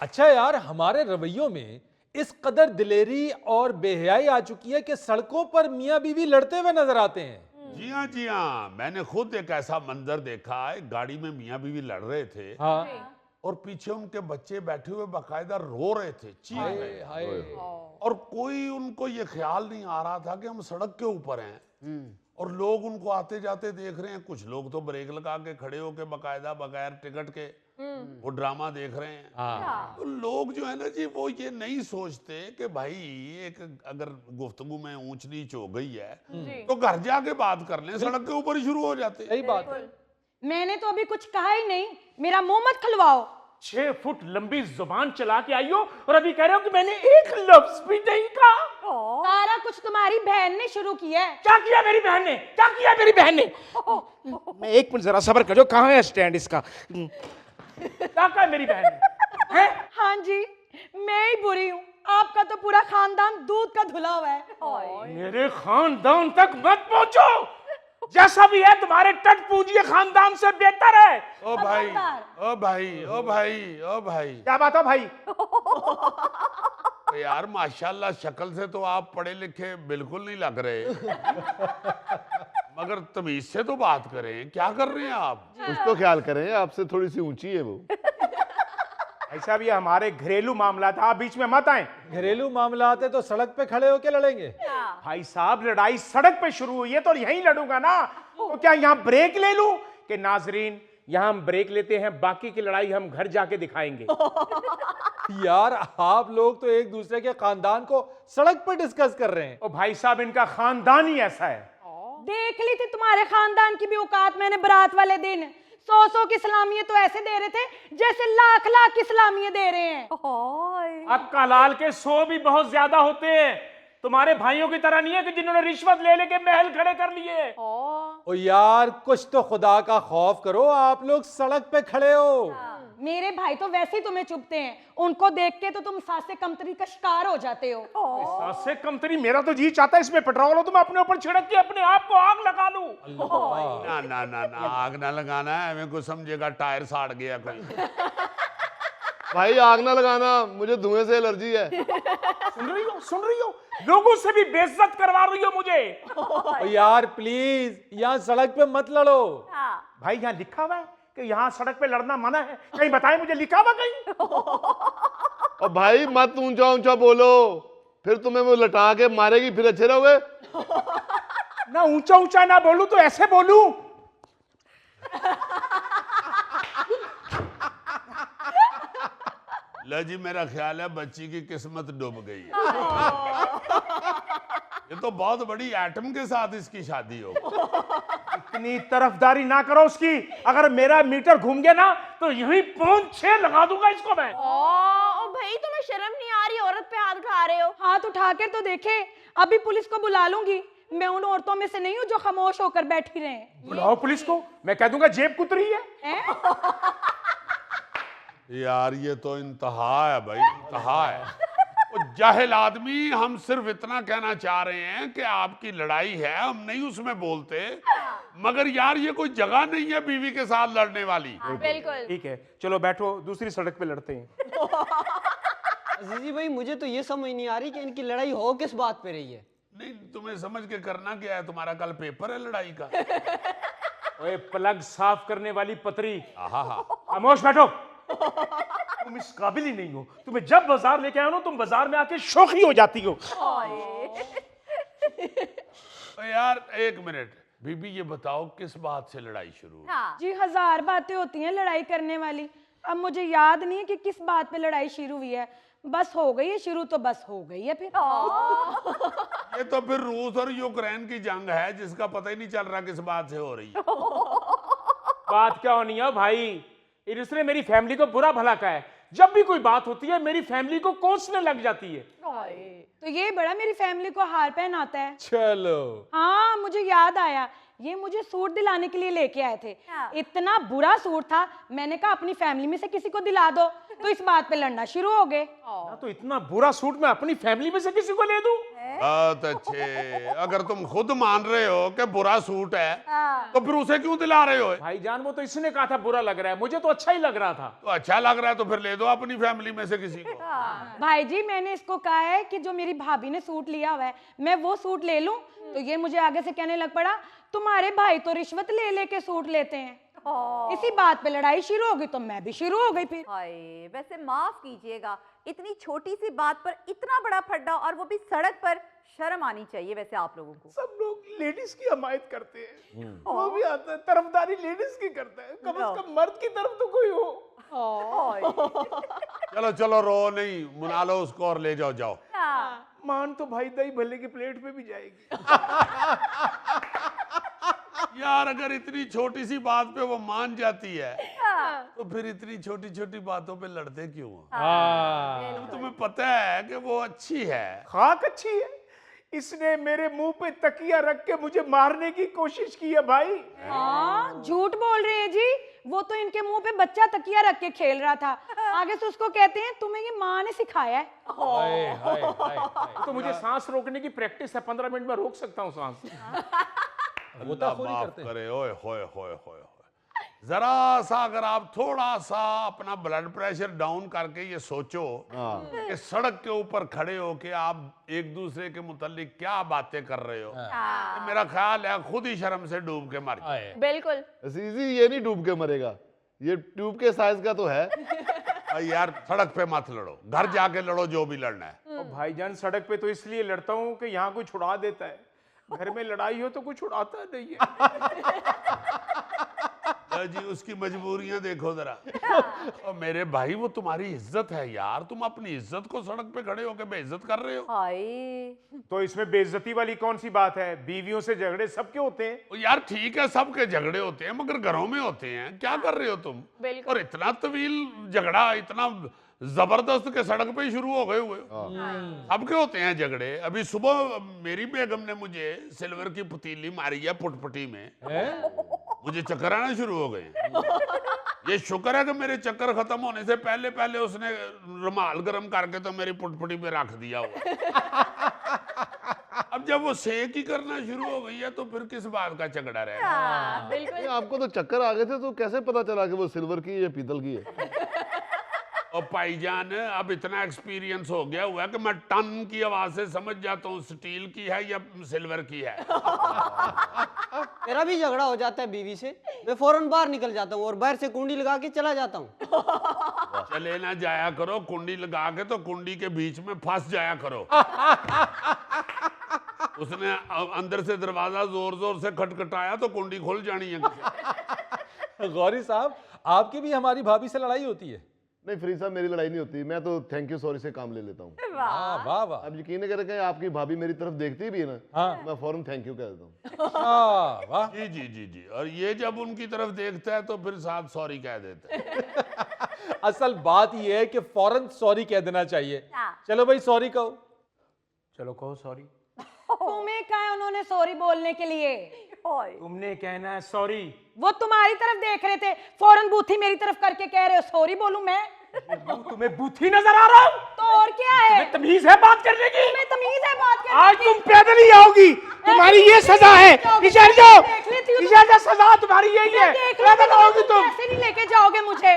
अच्छा यार, हमारे रवैयों में इस कदर दिलेरी और बेहयाई आ चुकी है कि सड़कों पर मियां बीवी लड़ते हुए नजर आते हैं। जी हाँ, मैंने खुद एक ऐसा मंजर देखा है। गाड़ी में मियां बीवी लड़ रहे थे हाँ। और पीछे उनके बच्चे बैठे हुए बाकायदा रो रहे थे, चीख हाय रहे थे। हाय। और कोई उनको ये ख्याल नहीं आ रहा था कि हम सड़क के ऊपर हैं और लोग उनको आते जाते देख रहे हैं। कुछ लोग तो ब्रेक लगा के खड़े होके बाकायदा बगैर टिकट के वो ड्रामा देख रहे हैं। हाँ। तो लोग जो है ना जी, वो ये नहीं सोचते कि भाई एक अगर गुफ्तगू में ऊंच नीच हो गई है तो घर जाके बात कर लें, सड़क के ऊपर ही शुरू हो जाते। सही बात है। मैंने तो अभी कुछ कहा ही नहीं, मेरा मुंह मत खुलवाओ। 6 फुट लंबी जुबान चला के आई हो और अभी कह रहे हो कि मैंने एक लफ्ज भी नहीं कहा। सारा कुछ तुम्हारी बहन ने शुरू किया है। क्या किया मेरी बहन ने? क्या किया मेरी बहन ने? मैं एक मिनट जरा सब्र करो, कहाँ है स्टैंड इसका? क्या कहा मेरी बहन ने? हैं? हाँ जी, मैं ही बुरी हूँ। आपका तो पूरा खानदान दूध का धुला हुआ है। मेरे खानदान तक मत पहुंचो। जैसा भी है तुम्हारे टट पूजिए खानदान से बेहतर है। ओ भाई, ओ भाई, ओ भाई, ओ भाई, क्या बात है भाई? तो यार माशाल्लाह शक्ल से तो आप पढ़े लिखे बिल्कुल नहीं लग रहे, मगर तमीज से तो बात करें। क्या कर रहे हैं आप? कुछ तो ख्याल करें, आपसे थोड़ी सी ऊंची है वो। ऐसा भी हमारे घरेलू मामला था, आप बीच में मत आए। घरेलू मामला आते तो सड़क पे खड़े होके लड़ेंगे। भाई साहब, लड़ाई सड़क पे शुरू हुई है तो यहीं लड़ूंगा ना। तो क्या यहाँ ब्रेक ले लूं? कि नाजरीन, यहाँ हम ब्रेक लेते हैं, बाकी की लड़ाई हम घर जाके दिखाएंगे। यार, आप लोग तो एक दूसरे के खानदान को सड़क पर डिस्कस कर रहे हैं। ओ भाई साहब, इनका खानदान ही ऐसा है। देख ली थी तुम्हारे खानदान की भी औकात मैंने बारात वाले दिन। 100 की सलामियां तो ऐसे दे रहे थे जैसे लाख की सलामियां दे रहे हैं। अक्का लाल के 100 भी बहुत ज्यादा होते हैं। तुम्हारे भाइयों की तरह नहीं है कि जिन्होंने रिश्वत ले लेके महल खड़े कर लिए। ओ यार, कुछ तो खुदा का खौफ करो, आप लोग सड़क पे खड़े हो। मेरे भाई तो वैसे ही तुम्हें चुभते हैं, उनको देख के तो तुम सासे कमतरी का शिकार हो जाते हो। सासे कमतरी, मेरा तो जी चाहता है इसमें पेट्रोल हो तो मैं अपने ऊपर छिड़क के अपने आप को आग लगा लूं। ना ना ना ना, आग ना लगाना है, हमें को समझेगा टायर साड़ गया कोई। भाई आग ना लगाना, मुझे धुएं से एलर्जी है। सुन रही हो? सुन रही हो? लोगों से भी बेइज्जत करवा रही हो मुझे। ओ यार प्लीज, यहाँ सड़क पे मत लड़ो। भाई यहाँ लिखा हुआ है कि यहाँ सड़क पे लड़ना मना है। कहीं बताएं मुझे, लिखा हुआ कहीं? और भाई मत ऊंचा ऊंचा बोलो, फिर तुम्हें वो लटा के मारेगी, फिर अच्छे रहोगे। ना ऊंचा ऊंचा ना बोलूं तो ऐसे बोलूं। लो जी, मेरा ख्याल है बच्ची की किस्मत डूब गई है। ये तो बहुत बड़ी एटम के साथ इसकी शादी हो। इतनी तरफदारी ना करो उसकी। अगर मेरा मीटर घूम गया ना तो यही 5-6 लगा दूंगा इसको मैं। ओ भाई, तुम्हें शर्म नहीं आ रही? औरत पे हाथ उठा रहे हो। हाथ उठा कर तो देखे, अभी पुलिस को बुला लूंगी। मैं उन औरतों में से नहीं हूँ जो खामोश होकर बैठी रहे। बुलाओ पुलिस को, मैं कह दूंगा जेब कुतरी है। यार ये तो इंतहा है भाई, इंतहा है। वो जाहिल आदमी, हम सिर्फ इतना कहना चाह रहे हैं कि आपकी लड़ाई है, हम नहीं उसमें बोलते, मगर यार ये कोई जगह नहीं है बीवी के साथ लड़ने वाली। बिल्कुल। ठीक है, चलो बैठो, दूसरी सड़क पे लड़ते हैं। अजीजी भाई, मुझे तो ये समझ नहीं आ रही कि इनकी लड़ाई हो किस बात पे रही है। नहीं, तुम्हें समझ के करना क्या है? तुम्हारा कल पेपर है लड़ाई का। ओए प्लग साफ करने वाली पतरी, आहा, खामोश बैठो। तुम इस काबिल ही नहीं हो। तुम्हें जब बाजार लेके आया ना, तुम बाजार में आके शौकी हो जाती हो। तो यार एक मिनट, बीबी ये बताओ किस बात से लड़ाई शुरू हुई? जी 1000 बातें होती हैं लड़ाई करने वाली। अब मुझे याद नहीं है कि किस बात पे लड़ाई शुरू हुई है। बस हो गई है शुरू, तो बस हो गई है फिर। ये तो फिर रूस और यूक्रेन की जंग है जिसका पता ही नहीं चल रहा किस बात से हो रही है। बात क्या होनी है भाई? इसने मेरी फैमिली को बुरा भला कहा है। जब भी कोई बात होती है मेरी फैमिली को कोसने लग जाती है। तो ये बड़ा मेरी फैमिली को हार पहनाता है। चलो। हाँ, मुझे याद आया, ये मुझे सूट दिलाने के लिए लेके आए थे। इतना बुरा सूट था, मैंने कहा अपनी फैमिली में से किसी को दिला दो, तो इस बात पे लड़ना शुरू हो गए। तो इतना बुरा सूट मैं अपनी फैमिली में से किसी को ले दूं? बहुत अच्छे। अगर तुम खुद मान रहे हो कि बुरा सूट है तो फिर उसे क्यों दिला रहे हो? भाईजान वो तो इसने कहा था बुरा लग रहा है, मुझे तो अच्छा ही लग रहा था। तो अच्छा लग रहा है तो फिर ले दो अपनी फैमिली में से किसी को। भाई जी मैंने इसको कहा है कि जो मेरी भाभी ने सूट लिया हुआ है मैं वो सूट ले लूं, तो ये मुझे आगे से कहने लग पड़ा तुम्हारे भाई तो रिश्वत ले लेके सूट लेते हैं। इसी बात पे लड़ाई शुरू हो गई तो मैं भी शुरू हो गई फिर। हाय, वैसे माफ कीजिएगा, इतनी छोटी सी बात पर इतना बड़ा फड्डा, और वो भी सड़क पर। शर्म आनी चाहिए वैसे आप लोगों को। सब लोग लेडीज की हमायत करते हैं, वो भी आता है तरफदारी लेडीज की करता है, कम से कम मर्द की तरफ तो कोई हो। चलो चलो रो नहीं, मना लो उसको और ले जाओ। जाओ मान तो भाई दही भल्ले की प्लेट पे भी जाएगी। यार अगर इतनी छोटी सी बात पे वो मान जाती है तो फिर इतनी छोटी छोटी बातों पे लड़ते क्यों हो? जब तुम्हें पता है कि वो अच्छी है। खाक अच्छी है, इसने मेरे मुंह पे तकिया रख के मुझे मारने की कोशिश की है भाई। हाँ झूठ बोल रहे हैं जी, वो तो इनके मुंह पे बच्चा तकिया रख के खेल रहा था। आगे से उसको कहते हैं तुम्हें ये माँ ने सिखाया है। हाय हाय हाय हाय। तो मुझे सांस रोकने की प्रैक्टिस है, 15 मिनट में रोक सकता हूँ सांस। अल्लाह माफ करे। ओए होए होए होए। जरा सा अगर आप थोड़ा सा अपना ब्लड प्रेशर डाउन करके ये सोचो कि सड़क के ऊपर खड़े हो के आप एक दूसरे के मुतालिक क्या बातें कर रहे हो, तो मेरा ख्याल है खुद ही शर्म से डूब के मर जाए। बिल्कुल। अजीजी ये नहीं डूब के मरेगा, ये ट्यूब के साइज का तो है। यार सड़क पे मत लड़ो, घर जाके लड़ो जो भी लड़ना है। और भाईजान सड़क पे तो इसलिए लड़ता हूँ कि यहाँ कोई छुड़ा देता है, घर में लड़ाई हो तो कोई छुड़ाता नहीं है। जी उसकी मजबूरियां देखो जरा। और मेरे भाई वो तुम्हारी इज्जत है यार, तुम अपनी इज्जत को सड़क पे खड़े होकर बेइज्जत कर रहे हो। हाय, तो इसमें बेइज्जती वाली कौन सी बात है? बीवियों से झगड़े सबके होते हैं। यार ठीक है सबके झगड़े होते हैं मगर घरों में होते हैं, क्या कर रहे हो तुम? बिल्कुल। और इतना तवील झगड़ा, इतना जबरदस्त के सड़क पे ही शुरू हो गए हुए। सबके होते हैं झगड़े। अभी सुबह मेरी बेगम ने मुझे सिल्वर की पतीली मारी है पुटपुटी में, मुझे चक्कर आना शुरू हो गए। ये शुक्र है कि मेरे चक्कर खत्म होने से पहले पहले उसने रुमाल गर्म करके तो मेरी पुटपुटी पे रख दिया हुआ। अब जब वो सेक ही करना शुरू हो गई है तो फिर किस बात का झगड़ा रहेगा? बिल्कुल। आपको तो चक्कर आ गए थे, तो कैसे पता चला कि वो सिल्वर की या पीतल की है? और भाईजान अब इतना एक्सपीरियंस हो गया हुआ है कि मैं टन की आवाज से समझ जाता हूँ स्टील की है या सिल्वर की है। मेरा भी झगड़ा हो जाता है बीवी से, मैं फौरन बाहर निकल जाता हूँ और बाहर से कुंडी लगा के चला जाता हूँ। चले ना जाया करो कुंडी लगा के, तो कुंडी के बीच में फंस जाया करो। उसने अंदर से दरवाजा जोर जोर से खटखटाया तो कुंडी खुल जानी है। गौरी साहब आपकी भी हमारी भाभी से लड़ाई होती है? नहीं फरीद साहब, मेरी लड़ाई नहीं होती, मैं तो थैंक यू सॉरी से काम ले लेता हूँ। वाह वाह वाह। आप यकीन नहीं करेंगे, आपकी भाभी मेरी तरफ देखती भी है ना, हाँ। मैं फौरन थैंक यू कह देता हूँ। वाह। जी जी जी जी। और ये जब उनकी तरफ देखता है तो फिर साथ सॉरी कह देता है। असल बात यह है कि फौरन सॉरी कह देना चाहिए। चलो भाई सॉरी कहो। चलो कहो सॉरी। तुम्हें कहा है उन्होंने सॉरी बोलने के लिए? तुमने कहना है सॉरी। वो तुम्हारी तरफ देख रहे थे, फौरन बूथी मेरी तरफ करके कह रहे हो सॉरी बोलूं मैं? तुम्हें बूथी नजर आ रहा हूँ? तो और क्या है? तमीज है बात करने की? तुम्हें तमीज है बात करने आज की? तुम पैदल ही आओगी, तुम्हारी ये सजा है। इधर जाओ, देख लेती हूँ इधर जा, सजा तुम्हारी यही है। देख पैदल आओगी तुम। कैसे नहीं लेके जाओगे मुझे?